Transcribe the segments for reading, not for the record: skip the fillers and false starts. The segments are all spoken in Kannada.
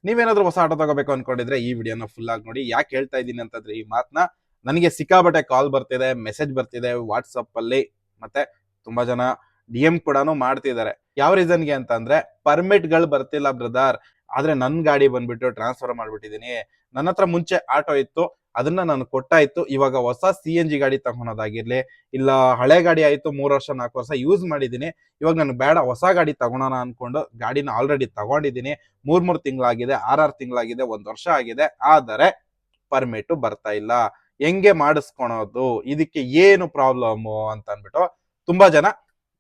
ನೀವೇನಾದ್ರೂ ಹೊಸ ಆಟೋ ತಗೋಬೇಕು ಅನ್ಕೊಂಡಿದ್ರೆ ಈ ವಿಡಿಯೋನ ಫುಲ್ ಆಗಿ ನೋಡಿ. ಯಾಕೆ ಹೇಳ್ತಾ ಇದ್ದೀನಿ ಅಂತಂದ್ರೆ ಈ ಮಾತನ್ನ, ನನಗೆ ಸಿಕ್ಕಾಬಟ್ಟೆ ಕಾಲ್ ಬರ್ತಿದೆ, ಮೆಸೇಜ್ ಬರ್ತಿದೆ ವಾಟ್ಸಪ್ ಅಲ್ಲಿ, ಮತ್ತೆ ತುಂಬಾ ಜನ DM ಕೂಡ ಮಾಡ್ತಿದ್ದಾರೆ. ಯಾವ ರೀಸನ್ಗೆ ಅಂತಂದ್ರೆ ಪರ್ಮಿಟ್ ಗಳು ಬರ್ತಿಲ್ಲ ಬ್ರದರ್, ಆದ್ರೆ ನನ್ ಗಾಡಿ ಬಂದ್ಬಿಟ್ಟು ಟ್ರಾನ್ಸ್ಫರ್ ಮಾಡ್ಬಿಟ್ಟಿದೀನಿ. ನನ್ನ ಹತ್ರ ಮುಂಚೆ ಆಟೋ ಇತ್ತು, ಅದನ್ನ ನಾನು ಕೊಟ್ಟಾಯ್ತು. ಇವಾಗ ಹೊಸ CNG ಗಾಡಿ ತಗೊಳೋದಾಗಿರ್ಲಿ, ಇಲ್ಲ ಹಳೆ ಗಾಡಿ ಆಯ್ತು 3 ವರ್ಷ 4 ವರ್ಷ ಯೂಸ್ ಮಾಡಿದೀನಿ, ಇವಾಗ ನನ್ಗೆ ಬೇಡ ಹೊಸ ಗಾಡಿ ತಗೊಳೋಣ ಅನ್ಕೊಂಡು ಗಾಡಿನ ಆಲ್ರೆಡಿ ತಗೊಂಡಿದ್ದೀನಿ. 3 ತಿಂಗಳಾಗಿದೆ, 6 ತಿಂಗಳಾಗಿದೆ, 1 ವರ್ಷ ಆಗಿದೆ, ಆದರೆ ಪರ್ಮಿಟ್ ಬರ್ತಾ ಇಲ್ಲ. ಹೆಂಗೆ ಮಾಡಿಸ್ಕೊಳೋದು, ಇದಕ್ಕೆ ಏನು ಪ್ರಾಬ್ಲಮ್ ಅಂತ ಅನ್ಬಿಟ್ಟು ತುಂಬಾ ಜನ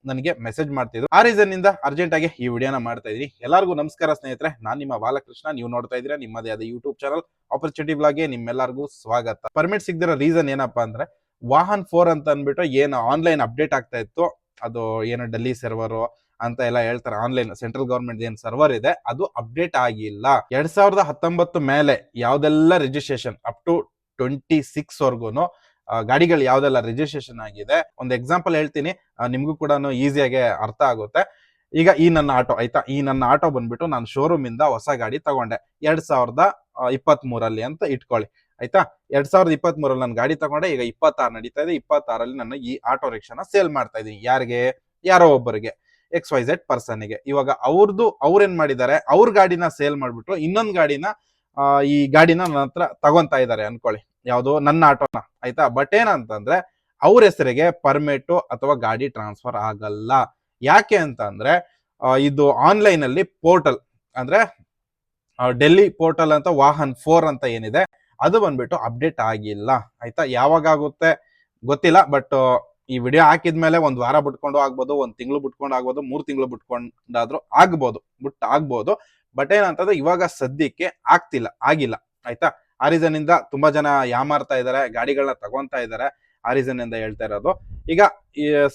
ನನಗೆ ಮೆಸೇಜ್ ಮಾಡ್ತಿದ್ರು. ಆ ರೀಸನ್ ಇಂದ ಅರ್ಜೆಂಟ್ ಆಗಿ ಈ ವಿಡಿಯೋನ ಮಾಡ್ತಾ ಇದೀನಿ. ಎಲ್ಲರಿಗೂ ನಮಸ್ಕಾರ ಸ್ನೇಹಿತರೆ, ನಾನು ನಿಮ್ಮ ಬಾಲಕೃಷ್ಣ. ನೀವು ನೋಡ್ತಾ ಇದ್ದೀರಾ ನಿಮ್ಮದೇ ಆದ ಯೂಟ್ಯೂಬ್ ಚಾನಲ್ ಆಪರ್ಚುನಿಟಿ ಬ್ಲಾಗ್ಗೆ ನಿಮ್ಮೆಲ್ಲರಿಗೂ ಸ್ವಾಗತ. ಪರ್ಮಿಟ್ ಸಿಗದಿರೋ ರೀಸನ್ ಏನಪ್ಪಾ ಅಂದ್ರೆ ವಾಹನ್ 4 ಅಂತ ಅನ್ಬಿಟ್ಟು ಏನು ಆನ್ಲೈನ್ ಅಪ್ಡೇಟ್ ಆಗ್ತಾ ಇತ್ತು, ಅದು ಏನು ಡೆಲ್ಲಿ ಸರ್ವರ್ ಅಂತ ಎಲ್ಲ ಹೇಳ್ತಾರೆ. ಆನ್ಲೈನ್ ಸೆಂಟ್ರಲ್ ಗವರ್ಮೆಂಟ್ ಏನ್ ಸರ್ವರ್ ಇದೆ ಅದು ಅಪ್ಡೇಟ್ ಆಗಿಲ್ಲ. 2019 ಮೇಲೆ ಯಾವ್ದೆಲ್ಲ ರಿಜಿಸ್ಟ್ರೇಷನ್ ಅಪ್ ಟು 26 ವರ್ಗೂನು ಗಾಡಿಗಳು ಯಾವ್ದೆಲ್ಲ ರಿಜಿಸ್ಟ್ರೇಷನ್ ಆಗಿದೆ, ಒಂದು ಎಕ್ಸಾಂಪಲ್ ಹೇಳ್ತೀನಿ, ನಿಮ್ಗೂ ಕೂಡ ಈಸಿಯಾಗಿ ಅರ್ಥ ಆಗುತ್ತೆ. ಈಗ ಈ ನನ್ನ ಆಟೋ ಆಯ್ತಾ, ಈ ನನ್ನ ಆಟೋ ಬಂದ್ಬಿಟ್ಟು ನಾನು ಶೋರೂಮ್ ಇಂದ ಹೊಸ ಗಾಡಿ ತಗೊಂಡೆ 2023 ಅಂತ ಇಟ್ಕೊಳ್ಳಿ ಆಯ್ತಾ. 2023 ನಾನು ಗಾಡಿ ತಗೊಂಡೆ, ಈಗ 26 ನಡೀತಾ ಇದೆ. 26 ನಾನು ಈ ಆಟೋ ರಿಕ್ಷಾನ ಸೇಲ್ ಮಾಡ್ತಾ ಇದೀನಿ. ಯಾರಿಗೆ? ಯಾರೋ ಒಬ್ಬರಿಗೆ, XYZ ಪರ್ಸನ್ಗೆ. ಇವಾಗ ಅವ್ರೇನ್ ಮಾಡಿದ್ದಾರೆ, ಅವ್ರ ಗಾಡಿನ ಸೇಲ್ ಮಾಡ್ಬಿಟ್ಟು ಇನ್ನೊಂದ್ ಗಾಡಿನ ಈ ಗಾಡಿನ ನನ್ನ ಹತ್ರ ತಗೊಂತಾ ಇದ್ದಾರೆ ಅನ್ಕೊಳ್ಳಿ, ಯಾವ್ದು ನನ್ನ ಆಟೋನ ಆಯ್ತಾ. ಬಟ್ ಏನಂತಂದ್ರೆ ಅವ್ರ ಹೆಸರಿಗೆ ಪರ್ಮಿಟ್ ಅಥವಾ ಗಾಡಿ ಟ್ರಾನ್ಸ್ಫರ್ ಆಗಲ್ಲ. ಯಾಕೆ ಅಂತ ಅಂದ್ರೆ ಇದು ಆನ್ಲೈನ್ ಅಲ್ಲಿ ಪೋರ್ಟಲ್ ಅಂದ್ರೆ ಡೆಲ್ಲಿ ಪೋರ್ಟಲ್ ಅಂತ ವಾಹನ್ 4 ಅಂತ ಏನಿದೆ ಅದು ಬಂದ್ಬಿಟ್ಟು ಅಪ್ಡೇಟ್ ಆಗಿಲ್ಲ ಆಯ್ತಾ. ಯಾವಾಗ ಆಗುತ್ತೆ ಗೊತ್ತಿಲ್ಲ, ಬಟ್ ಈ ವಿಡಿಯೋ ಹಾಕಿದ್ಮೇಲೆ 1 ವಾರ ಬಿಟ್ಕೊಂಡು ಆಗ್ಬೋದು, 1 ತಿಂಗಳು ಬಿಟ್ಕೊಂಡು ಆಗ್ಬೋದು, 3 ತಿಂಗಳು ಬಿಟ್ಕೊಂಡಾದ್ರೂ ಆಗ್ಬೋದು. ಬಟ್ ಏನಂತಂದ್ರೆ ಇವಾಗ ಸದ್ಯಕ್ಕೆ ಆಗಿಲ್ಲ ಆಯ್ತಾ. ಆ ರೀಸನ್ ಇಂದ ತುಂಬಾ ಜನ ಯಾಮಾರ್ತಾ ಇದಾರೆ, ಗಾಡಿಗಳನ್ನ ತಗೊಂತಾ ಇದಾರೆ. ಆ ರೀಸನ್ ಇಂದ ಹೇಳ್ತಾ ಇರೋದು. ಈಗ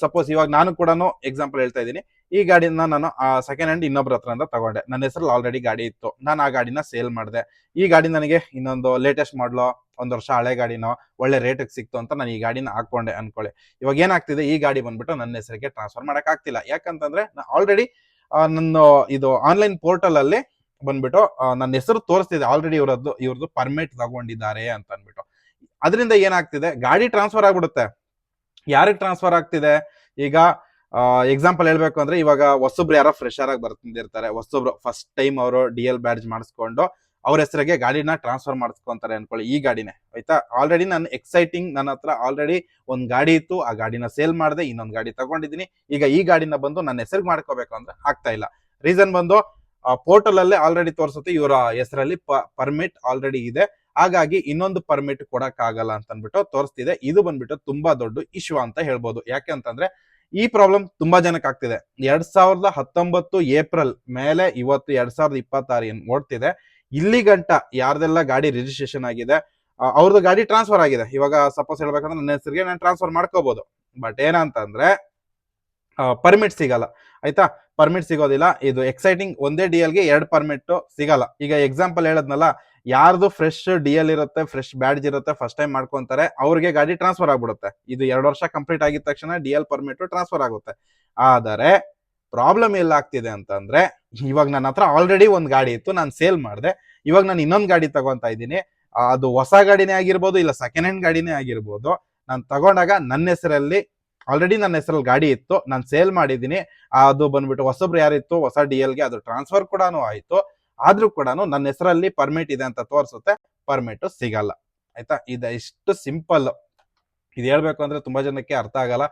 ಸಪೋಸ್ ಇವಾಗ ನಾನು ಕೂಡ ಎಕ್ಸಾಂಪಲ್ ಹೇಳ್ತಾ ಇದ್ದೀನಿ. ಈ ಗಾಡಿನ ನಾನು ಸೆಕೆಂಡ್ ಹ್ಯಾಂಡ್ ಇನ್ನೊಬ್ರ ಹತ್ರ ತಗೊಂಡೆ, ನನ್ನ ಹೆಸರಲ್ಲಿ ಆಲ್ರೆಡಿ ಗಾಡಿ ಇತ್ತು, ನಾನು ಆ ಗಾಡಿನ ಸೇಲ್ ಮಾಡಿದೆ. ಈ ಗಾಡಿ ನನಗೆ ಇನ್ನೊಂದು ಲೇಟೆಸ್ಟ್ ಮಾಡ್ಲೋ 1 ವರ್ಷ ಹಳೆ ಗಾಡಿನೋ ಒಳ್ಳೆ ರೇಟಿಗೆ ಸಿಕ್ತು ಅಂತ ನಾನು ಈ ಗಾಡಿನ ಹಾಕೊಂಡೆ ಅನ್ಕೊಳ್ಳಿ. ಇವಾಗ ಏನಾಗ್ತಿದೆ, ಈ ಗಾಡಿ ಬಂದ್ಬಿಟ್ಟು ನನ್ನ ಹೆಸರಿಗೆ ಟ್ರಾನ್ಸ್ಫರ್ ಮಾಡಕ್ ಆಗ್ತಿಲ್ಲ. ಯಾಕಂತಂದ್ರೆ ಆಲ್ರೆಡಿ ನನ್ನ ಇದು ಆನ್ಲೈನ್ ಪೋರ್ಟಲ್ ಅಲ್ಲಿ ಬಂದ್ಬಿಟ್ಟು ನನ್ನ ಹೆಸರು ತೋರಿಸ್ತಿದೆ, ಆಲ್ರೆಡಿ ಇವ್ರದ್ದು ಪರ್ಮಿಟ್ ತಗೊಂಡಿದ್ದಾರೆ ಅಂತ ಅನ್ಬಿಟ್ಟು. ಅದರಿಂದ ಏನಾಗ್ತಿದೆ, ಗಾಡಿ ಟ್ರಾನ್ಸ್ಫರ್ ಆಗ್ಬಿಡುತ್ತೆ. ಯಾರಿಗೆ ಟ್ರಾನ್ಸ್ಫರ್ ಆಗ್ತಿದೆ? ಈಗ ಎಕ್ಸಾಂಪಲ್ ಹೇಳ್ಬೇಕು ಅಂದ್ರೆ, ಇವಾಗ ಹೊಸೊಬ್ರು ಯಾರೋ ಫ್ರೆಶರ್ ಆಗಿ ಬರ್ತಿರ್ತಾರೆ, ಹೊಸೊಬ್ರು ಫಸ್ಟ್ ಟೈಮ್ ಅವರು DL ಬ್ಯಾಡ್ಜ್ ಮಾಡಿಸ್ಕೊಂಡು ಅವ್ರ ಹೆಸರಿಗೆ ಗಾಡಿನ ಟ್ರಾನ್ಸ್ಫರ್ ಮಾಡಿಸ್ಕೊಂತಾರೆ ಅನ್ಕೊಳ್ಳಿ, ಈ ಗಾಡಿನೇ ಆಯ್ತಾ. ಆಲ್ರೆಡಿ ನಾನು ನನ್ನ ಹತ್ರ ಆಲ್ರೆಡಿ ಒಂದ್ ಗಾಡಿ ಇತ್ತು, ಆ ಗಾಡಿನ ಸೇಲ್ ಮಾಡಿದೆ, ಇನ್ನೊಂದು ಗಾಡಿ ತಗೊಂಡಿದ್ದೀನಿ. ಈಗ ಈ ಗಾಡಿನ ಬಂದು ನನ್ನ ಹೆಸರಿಗೆ ಮಾಡ್ಕೋಬೇಕು ಅಂದ್ರೆ ಆಗ್ತಾ ಇಲ್ಲ. ರೀಸನ್ ಬಂದು ಪೋರ್ಟಲ್ ಅಲ್ಲೇ ಆಲ್ರೆಡಿ ತೋರಿಸುತ್ತೆ ಇವರ ಹೆಸರಲ್ಲಿ ಪರ್ಮಿಟ್ ಆಲ್ರೆಡಿ ಇದೆ, ಹಾಗಾಗಿ ಇನ್ನೊಂದು ಪರ್ಮಿಟ್ ಕೊಡಕ್ ಆಗಲ್ಲ ಅಂತ ಅನ್ಬಿಟ್ಟು ತೋರಿಸ್ತಿದೆ. ಇದು ಬಂದ್ಬಿಟ್ಟು ತುಂಬಾ ದೊಡ್ಡ ಇಶ್ಯೂ ಅಂತ ಹೇಳ್ಬೋದು. ಯಾಕೆ ಅಂತಂದ್ರೆ ಈ ಪ್ರಾಬ್ಲಮ್ ತುಂಬಾ ಜನಕ್ಕೆ ಆಗ್ತಿದೆ. 2019 ಏಪ್ರಿಲ್ ಮೇಲೆ ಇವತ್ತು 2026 ಏನ್ ಓಡ್ತಿದೆ, ಇಲ್ಲಿ ಗಂಟ ಯಾರ್ದೆಲ್ಲ ಗಾಡಿ ರಿಜಿಸ್ಟ್ರೇಷನ್ ಆಗಿದೆ ಅವ್ರದ್ದು ಗಾಡಿ ಟ್ರಾನ್ಸ್ಫರ್ ಆಗಿದೆ. ಇವಾಗ ಸಪೋಸ್ ಹೇಳ್ಬೇಕಂದ್ರೆ ನನ್ನ ಹೆಸರಿಗೆ ನಾನು ಟ್ರಾನ್ಸ್ಫರ್ ಮಾಡ್ಕೋಬಹುದು. ಬಟ್ ಏನಂತಂದ್ರೆ ಪರ್ಮಿಟ್ ಸಿಗಲ್ಲ ಆಯ್ತಾ. ಪರ್ಮಿಟ್ ಸಿಗೋದಿಲ್ಲ. ಇದು ಎಕ್ಸೈಟಿಂಗ್, ಒಂದೇ DL ಗೆ 2 ಪರ್ಮಿಟ್ ಸಿಗಲ್ಲ. ಈಗ ಎಕ್ಸಾಂಪಲ್ ಹೇಳದ್ನಲ್ಲ, ಯಾರ್ದು ಫ್ರೆಶ್ DL ಇರುತ್ತೆ, ಫ್ರೆಶ್ ಬ್ಯಾಡ್ಜ್ ಇರುತ್ತೆ, ಫಸ್ಟ್ ಟೈಮ್ ಮಾಡ್ಕೊಂತಾರೆ, ಅವ್ರಿಗೆ ಗಾಡಿ ಟ್ರಾನ್ಸ್ಫರ್ ಆಗ್ಬಿಡುತ್ತೆ. ಇದು 2 ವರ್ಷ ಕಂಪ್ಲೀಟ್ ಆಗಿದ ತಕ್ಷಣ DL ಪರ್ಮಿಟ್ ಟ್ರಾನ್ಸ್ಫರ್ ಆಗುತ್ತೆ. ಆದರೆ ಪ್ರಾಬ್ಲಮ್ ಎಲ್ಲಾಗ್ತಿದೆ ಅಂತಂದ್ರೆ, ಇವಾಗ ನನ್ನ ಹತ್ರ ಆಲ್ರೆಡಿ ಒಂದ್ ಗಾಡಿ ಇತ್ತು, ನಾನು ಸೇಲ್ ಮಾಡಿದೆ. ಇವಾಗ ನಾನು ಇನ್ನೊಂದು ಗಾಡಿ ತಗೊಂತಾ ಇದ್ದೀನಿ. ಅದು ಹೊಸ ಗಾಡಿನೇ ಆಗಿರ್ಬೋದು, ಇಲ್ಲ ಸೆಕೆಂಡ್ ಹ್ಯಾಂಡ್ ಗಾಡಿನೇ ಆಗಿರ್ಬೋದು. ನಾನು ತಗೊಂಡಾಗ ನನ್ನ ಹೆಸರಲ್ಲಿ ಗಾಡಿ ಇತ್ತು, ನಾನು ಸೇಲ್ ಮಾಡಿದ್ದೀನಿ. ಅದು ಬಂದ್ಬಿಟ್ಟು ಹೊಸೊಬ್ರು ಯಾರಿತ್ತು, ಹೊಸ DL ಗೆ ಅದು ಟ್ರಾನ್ಸ್ಫರ್ ಕೂಡ ಆಯ್ತು. ಆದ್ರೂ ಕೂಡ ನನ್ನ ಹೆಸರಲ್ಲಿ ಪರ್ಮಿಟ್ ಇದೆ ಅಂತ ತೋರಿಸುತ್ತೆ, ಪರ್ಮಿಟ್ ಸಿಗಲ್ಲ ಆಯ್ತಾ. ಇಷ್ಟು ಸಿಂಪಲ್. ಇದು ಹೇಳ್ಬೇಕು ಅಂದ್ರೆ ತುಂಬಾ ಜನಕ್ಕೆ ಅರ್ಥ ಆಗಲ್ಲ,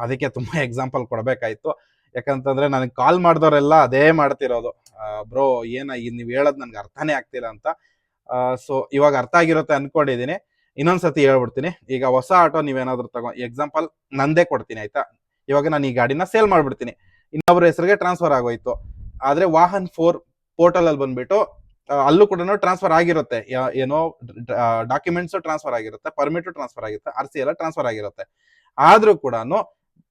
ಅದಕ್ಕೆ ತುಂಬಾ ಎಕ್ಸಾಂಪಲ್ ಕೊಡ್ಬೇಕಾಯ್ತು. ಯಾಕಂತಂದ್ರೆ ನನಗೆ ಕಾಲ್ ಮಾಡಿದವರೆಲ್ಲ ಅದೇ ಮಾಡ್ತಿರೋದು, ಬ್ರೋ ನೀವ್ ಹೇಳೋದ್ ನನ್ಗೆ ಅರ್ಥನೇ ಆಗ್ತಿಲ್ಲ ಅಂತ. ಸೊ ಇವಾಗ ಅರ್ಥ ಆಗಿರುತ್ತೆ ಅನ್ಕೊಂಡಿದೀನಿ. ಇನ್ನೊಂದ್ಸತಿ ಹೇಳ್ಬಿಡ್ತೀನಿ. ಈಗ ಹೊಸ ಆಟೋ ನೀವೇನಾದ್ರು ಎಕ್ಸಾಂಪಲ್ ನಂದೇ ಕೊಡ್ತೀನಿ ಆಯ್ತಾ. ಇವಾಗ ನಾನು ಈ ಗಾಡಿನ ಸೇಲ್ ಮಾಡ್ಬಿಡ್ತೀನಿ, ಇನ್ನೊಬ್ರ ಹೆಸರಿಗೆ ಟ್ರಾನ್ಸ್ಫರ್ ಆಗೋಯ್ತು. ಆದ್ರೆ ವಾಹನ್ 4 ಪೋರ್ಟಲ್ ಅಲ್ಲಿ ಬಂದ್ಬಿಟ್ಟು ಅಲ್ಲೂ ಕೂಡ ಟ್ರಾನ್ಸ್ಫರ್ ಆಗಿರುತ್ತೆ, ಏನೋ ಡಾಕ್ಯುಮೆಂಟ್ಸ್ ಟ್ರಾನ್ಸ್ಫರ್ ಆಗಿರುತ್ತೆ, ಪರ್ಮಿಟ್ ಟ್ರಾನ್ಸ್ಫರ್ ಆಗಿರುತ್ತೆ, RC ಎಲ್ಲ ಟ್ರಾನ್ಸ್ಫರ್ ಆಗಿರುತ್ತೆ. ಆದ್ರೂ ಕೂಡ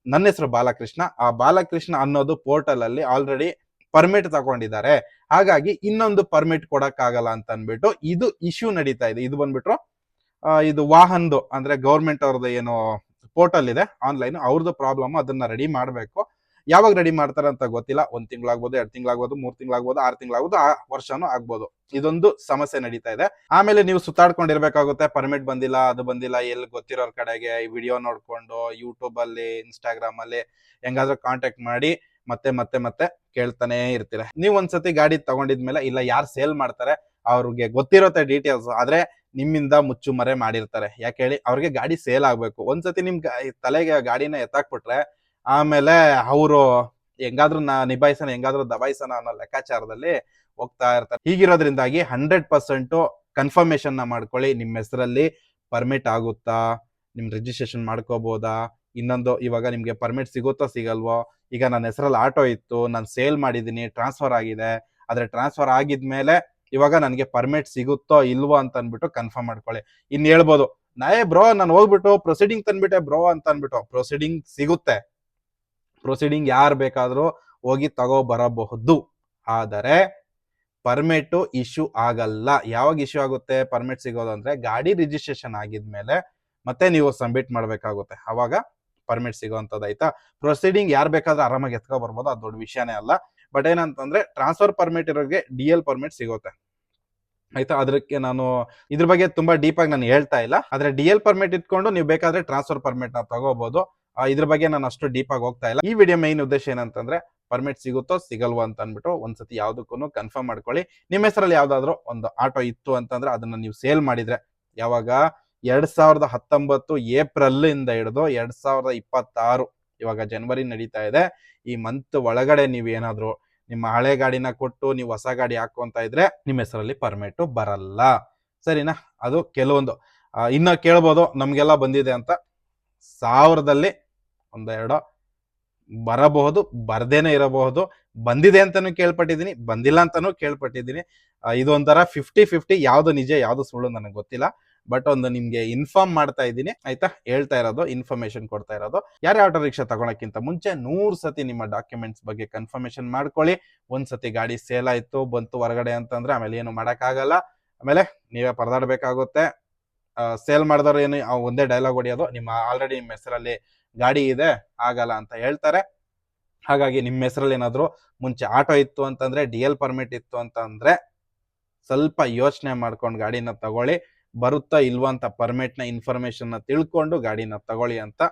ನನ್ನ ಹೆಸರು ಬಾಲಕೃಷ್ಣ, ಆ ಬಾಲಕೃಷ್ಣ ಅನ್ನೋದು ಪೋರ್ಟಲ್ ಅಲ್ಲಿ ಆಲ್ರೆಡಿ ಪರ್ಮಿಟ್ ತಗೊಂಡಿದ್ದಾರೆ, ಹಾಗಾಗಿ ಇನ್ನೊಂದು ಪರ್ಮಿಟ್ ಕೊಡಕ್ ಆಗಲ್ಲ ಅಂತ ಅನ್ಬಿಟ್ಟು ಇದು ಇಶ್ಯೂ ನಡೀತಾ ಇದೆ. ಇದು ಬಂದ್ಬಿಟ್ಟು ಇದು ವಾಹನ್ದು ಅಂದ್ರೆ ಗೌರ್ಮೆಂಟ್ ಅವ್ರದ್ದು ಏನೋ ಪೋರ್ಟಲ್ ಇದೆ ಆನ್ಲೈನ್, ಅವ್ರದ್ದು ಪ್ರಾಬ್ಲಮ್, ಅದನ್ನ ರೆಡಿ ಮಾಡ್ಬೇಕು. ಯಾವಾಗ ರೆಡಿ ಮಾಡ್ತಾರೆ ಅಂತ ಗೊತ್ತಿಲ್ಲ. 1 ತಿಂಗಳಾಗ್ಬೋದು, 2 ತಿಂಗಳಾಗ್ಬೋದು, 3 ತಿಂಗಳಾಗ್ಬೋದು, 6 ತಿಂಗಳಾಗ್ಬೋದು, ಆ ವರ್ಷನೂ ಆಗ್ಬೋದು. ಇದೊಂದು ಸಮಸ್ಯೆ ನಡೀತಾ ಇದೆ. ಆಮೇಲೆ ನೀವು ಸುತ್ತಾಡ್ಕೊಂಡಿರ್ಬೇಕಾಗುತ್ತೆ, ಪರ್ಮಿಟ್ ಬಂದಿಲ್ಲ, ಅದು ಬಂದಿಲ್ಲ, ಎಲ್ಲಿ ಗೊತ್ತಿರೋರ್ ಕಡೆಗೆ ಈ ವಿಡಿಯೋ ನೋಡ್ಕೊಂಡು ಯೂಟ್ಯೂಬ್ ಅಲ್ಲಿ, ಇನ್ಸ್ಟಾಗ್ರಾಮ್ ಅಲ್ಲಿ ಹೆಂಗಾದ್ರೂ ಕಾಂಟ್ಯಾಕ್ಟ್ ಮಾಡಿ ಮತ್ತೆ ಮತ್ತೆ ಮತ್ತೆ ಕೇಳ್ತಾನೆ ಇರ್ತೀರ. ನೀವ್ ಒಂದ್ಸತಿ ಗಾಡಿ ತಗೊಂಡಿದ್ಮೇಲೆ ಇಲ್ಲ ಯಾರು ಸೇಲ್ ಮಾಡ್ತಾರೆ ಅವ್ರಿಗೆ ಗೊತ್ತಿರುತ್ತೆ ಡೀಟೇಲ್ಸ್, ಆದ್ರೆ ನಿಮ್ಮಿಂದ ಮುಚ್ಚುಮರೆ ಮಾಡಿರ್ತಾರೆ. ಯಾಕೆ ಹೇಳಿ, ಅವ್ರಿಗೆ ಗಾಡಿ ಸೇಲ್ ಆಗ್ಬೇಕು. ಒಂದ್ಸತಿ ನಿಮ್ ತಲೆಗೆ ಗಾಡಿನ ಎತ್ತಾಕ್ಬಿಟ್ರೆ ಆಮೇಲೆ ಅವರು ಹೆಂಗಾದ್ರೂ ನಿಭಾಯಿಸೋಣ, ಹೆಂಗಾದ್ರೂ ದಬಾಯಿಸೋಣ ಅನ್ನೋ ಲೆಕ್ಕಾಚಾರದಲ್ಲಿ ಹೋಗ್ತಾ ಇರ್ತಾರೆ. ಹೀಗಿರೋದ್ರಿಂದಾಗಿ 100% ಕನ್ಫರ್ಮೇಶನ್ ನ ಮಾಡ್ಕೊಳ್ಳಿ. ನಿಮ್ಮ ಹೆಸರಲ್ಲಿ ಪರ್ಮಿಟ್ ಆಗುತ್ತಾ, ನಿಮ್ ರಿಜಿಸ್ಟ್ರೇಷನ್ ಮಾಡ್ಕೋಬಹುದಾ, ಇನ್ನೊಂದು ಇವಾಗ ನಿಮ್ಗೆ ಪರ್ಮಿಟ್ ಸಿಗುತ್ತೋ ಸಿಗಲ್ವೋ. ಈಗ ನನ್ನ ಹೆಸರಲ್ಲಿ ಆಟೋ ಇತ್ತು, ನಾನು ಸೇಲ್ ಮಾಡಿದೀನಿ, ಟ್ರಾನ್ಸ್ಫರ್ ಆಗಿದೆ, ಆದ್ರೆ ಟ್ರಾನ್ಸ್ಫರ್ ಆಗಿದ್ಮೇಲೆ ಇವಾಗ ನನಗೆ ಪರ್ಮಿಟ್ ಸಿಗುತ್ತೋ ಇಲ್ವೋ ಅಂತ ಅನ್ಬಿಟ್ಟು ಕನ್ಫರ್ಮ್ ಮಾಡ್ಕೊಳ್ಳಿ. ಇನ್ ಹೇಳ್ಬೋದು, ಬ್ರೋ ನಾನು ಹೋಗ್ಬಿಟ್ಟು ಪ್ರೊಸೀಡಿಂಗ್ ತಂದ್ಬಿಟ್ಟೆ ಬ್ರೋ ಅಂತ ಅನ್ಬಿಟ್ಟು. ಪ್ರೊಸೀಡಿಂಗ್ ಸಿಗುತ್ತೆ, ಪ್ರೊಸೀಡಿಂಗ್ ಯಾರು ಬೇಕಾದ್ರೂ ಹೋಗಿ ತಗೋ ಬರಬಹುದು. ಆದರೆ ಪರ್ಮಿಟ್ ಇಶ್ಯೂ ಆಗಲ್ಲ. ಯಾವಾಗ ಇಶ್ಯೂ ಆಗುತ್ತೆ ಪರ್ಮಿಟ್ ಸಿಗೋದು ಅಂದ್ರೆ ಗಾಡಿ ರಿಜಿಸ್ಟ್ರೇಷನ್ ಆಗಿದ್ಮೇಲೆ ಮತ್ತೆ ನೀವು ಸಬ್ಮಿಟ್ ಮಾಡ್ಬೇಕಾಗುತ್ತೆ, ಅವಾಗ ಪರ್ಮಿಟ್ ಸಿಗೋಂಥದ್ದು. ಆಯ್ತಾ, ಪ್ರೊಸೀಡಿಂಗ್ ಯಾರು ಬೇಕಾದ್ರೂ ಆರಾಮಾಗಿ ಎತ್ಕೊ ಬರ್ಬೋದು, ಅದು ದೊಡ್ಡ ವಿಷಯನೇ ಅಲ್ಲ. ಬಟ್ ಏನಂತಂದ್ರೆ ಟ್ರಾನ್ಸ್ಫರ್ ಪರ್ಮಿಟ್ ಇರೋರಿಗೆ DL ಪರ್ಮಿಟ್ ಸಿಗುತ್ತೆ. ಆಯ್ತಾ, ಅದಕ್ಕೆ ನಾನು ಇದ್ರ ಬಗ್ಗೆ ತುಂಬಾ ಡೀಪ್ ಆಗಿ ನಾನು ಹೇಳ್ತಾ ಇಲ್ಲ. ಆದ್ರೆ DL ಪರ್ಮಿಟ್ ಇಟ್ಕೊಂಡು ನೀವು ಬೇಕಾದ್ರೆ ಟ್ರಾನ್ಸ್ಫರ್ ಪರ್ಮಿಟ್ ನ ತಗೋಬಹುದು. ಇದ್ರ ಬಗ್ಗೆ ನಾನು ಅಷ್ಟು ಡೀಪ್ ಆಗಿ ಹೋಗ್ತಾ ಇಲ್ಲ. ಈ ವಿಡಿಯೋ ಮೈನ್ ಉದ್ದೇಶ ಏನಂತಂದ್ರೆ ಪರ್ಮಿಟ್ ಸಿಗುತ್ತೋ ಸಿಗಲ್ವೋ ಅಂತ ಅನ್ಬಿಟ್ಟು ಒಂದ್ಸತಿ ಯಾವ್ದಕ್ಕೂ ಕನ್ಫರ್ಮ್ ಮಾಡ್ಕೊಳ್ಳಿ. ನಿಮ್ಮ ಹೆಸರಲ್ಲಿ ಯಾವ್ದಾದ್ರು ಒಂದು ಆಟೋ ಇತ್ತು ಅಂತಂದ್ರೆ ಅದನ್ನ ನೀವು ಸೇಲ್ ಮಾಡಿದ್ರೆ, ಯಾವಾಗ 2019 ಏಪ್ರಿಲ್ ಇಂದ ಹಿಡಿದು 2026 ಇವಾಗ ಜನವರಿ ನಡೀತಾ ಇದೆ, ಈ ಮಂತ್ ಒಳಗಡೆ ನೀವು ಏನಾದ್ರು ನಿಮ್ಮ ಹಳೆ ಗಾಡಿನ ಕೊಟ್ಟು ನೀವು ಹೊಸ ಗಾಡಿ ಹಾಕೊಂತ ಇದ್ರೆ ನಿಮ್ಮ ಹೆಸರಲ್ಲಿ ಪರ್ಮಿಟ್ ಬರಲ್ಲ. ಸರಿನಾ? ಅದು ಕೆಲವೊಂದು ಇನ್ನ ಕೇಳ್ಬೋದು ನಮ್ಗೆಲ್ಲ ಬಂದಿದೆ ಅಂತ. 1000ದಲ್ಲಿ ಒಂದೆರಡು ಬರಬಹುದು, ಬರ್ದೇನೆ ಇರಬಹುದು. ಬಂದಿದೆ ಅಂತಾನು ಕೇಳ್ಪಟ್ಟಿದ್ದೀನಿ, ಬಂದಿಲ್ಲ ಅಂತಾನು ಕೇಳ್ಪಟ್ಟಿದ್ದೀನಿ. ಇದೊಂಥರ 50-50, ಯಾವ್ದು ನಿಜ ಯಾವ್ದು ಸುಳ್ಳು ನನಗೆ ಗೊತ್ತಿಲ್ಲ. ಬಟ್ ಒಂದು ನಿಮ್ಗೆ ಇನ್ಫಾರ್ಮ್ ಮಾಡ್ತಾ ಇದ್ದೀನಿ. ಆಯ್ತಾ, ಹೇಳ್ತಾ ಇರೋದು, ಇನ್ಫಾರ್ಮೇಶನ್ ಕೊಡ್ತಾ ಇರೋದು. ಯಾರೇ ಆಟೋ ರಿಕ್ಷಾ ತಗೊಳಕ್ಕಿಂತ ಮುಂಚೆ 100 ಸತಿ ನಿಮ್ಮ ಡಾಕ್ಯುಮೆಂಟ್ಸ್ ಬಗ್ಗೆ ಕನ್ಫರ್ಮೇಶನ್ ಮಾಡ್ಕೊಳ್ಳಿ. ಒಂದ್ಸತಿ ಗಾಡಿ ಸೇಲ್ ಆಯ್ತು ಬಂತು ಹೊರಗಡೆ ಅಂತಂದ್ರೆ ಆಮೇಲೆ ಏನು ಮಾಡಕ್ಕಾಗಲ್ಲ, ಆಮೇಲೆ ನೀವೇ ಪರದಾಡ್ಬೇಕಾಗುತ್ತೆ. ಸೇಲ್ ಮಾಡಿದವ್ರು ಏನು ಒಂದೇ ಡೈಲಾಗ್ ಹೊಡಿಯೋದು, ಆಲ್ರೆಡಿ ನಿಮ್ಮ ಹೆಸರಲ್ಲಿ ಗಾಡಿ ಇದೆ ಆಗಲ್ಲ ಅಂತ ಹೇಳ್ತಾರೆ. ಹಾಗಾಗಿ ನಿಮ್ಮ ಹೆಸರಲ್ಲಿ ಏನಾದ್ರು ಮುಂಚೆ ಆಟೋ ಇತ್ತು ಅಂತಂದ್ರೆ, DL ಪರ್ಮಿಟ್ ಇತ್ತು ಅಂತಂದ್ರೆ ಸ್ವಲ್ಪ ಯೋಚನೆ ಮಾಡ್ಕೊಂಡು ಗಾಡಿನ ತಗೊಳ್ಳಿ. ಬರುತ್ತಾ ಇಲ್ವಾ ಅಂತ ಪರ್ಮಿಟ್ ನ ಇನ್ಫಾರ್ಮೇಶನ್ ನ ತಿಳ್ಕೊಂಡು ಗಾಡಿನ ತಗೊಳ್ಳಿ ಅಂತ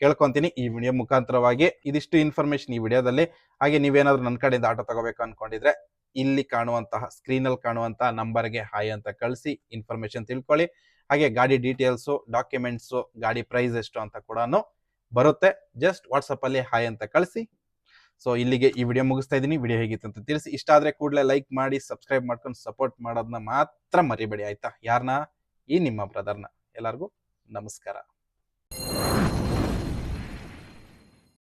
ಕೇಳ್ಕೊಂತೀನಿ ಈ ವಿಡಿಯೋ ಮುಖಾಂತರವಾಗಿ. ಇದಿಷ್ಟು ಇನ್ಫಾರ್ಮೇಶನ್ ಈ ವಿಡಿಯೋದಲ್ಲಿ. ಹಾಗೆ ನೀವೇನಾದ್ರೂ ನನ್ನ ಕಡೆಯಿಂದ ಆಟೋ ತಗೋಬೇಕು ಅನ್ಕೊಂಡಿದ್ರೆ ಇಲ್ಲಿ ಕಾಣುವಂತಹ ಸ್ಕ್ರೀನ್ ಅಲ್ಲಿ ಕಾಣುವಂತಹ ನಂಬರ್ಗೆ ಹಾಯ್ ಅಂತ ಕಳಿಸಿ ಇನ್ಫಾರ್ಮೇಶನ್ ತಿಳ್ಕೊಳ್ಳಿ. ಹಾಗೆ ಗಾಡಿ ಡೀಟೇಲ್ಸ್, ಡಾಕ್ಯುಮೆಂಟ್ಸ್, ಗಾಡಿ ಪ್ರೈಸ್ ಎಷ್ಟು ಅಂತ ಕೂಡ ಬರುತ್ತೆ. ಜಸ್ಟ್ ವಾಟ್ಸಪ್ ಅಲ್ಲಿ ಹಾಯ್ ಅಂತ ಕಳಿಸಿ. ಸೊ ಇಲ್ಲಿಗೆ ಈ ವಿಡಿಯೋ ಮುಗಿಸ್ತಾ ಇದ್ದೀನಿ. ವಿಡಿಯೋ ಹೇಗಿತ್ತು ಅಂತ ತಿಳಿಸಿ. ಇಷ್ಟ ಆದ್ರೆ ಕೂಡಲೇ ಲೈಕ್ ಮಾಡಿ, ಸಬ್ಸ್ಕ್ರೈಬ್ ಮಾಡ್ಕೊಂಡು ಸಪೋರ್ಟ್ ಮಾಡೋದನ್ನ ಮಾತ್ರ ಮರಿಬೇಡಿ. ಆಯ್ತಾ, ಯಾರನ್ನ? ಈ ನಿಮ್ಮ ಬ್ರದರ್ನ. ಎಲ್ಲರಿಗೂ ನಮಸ್ಕಾರ.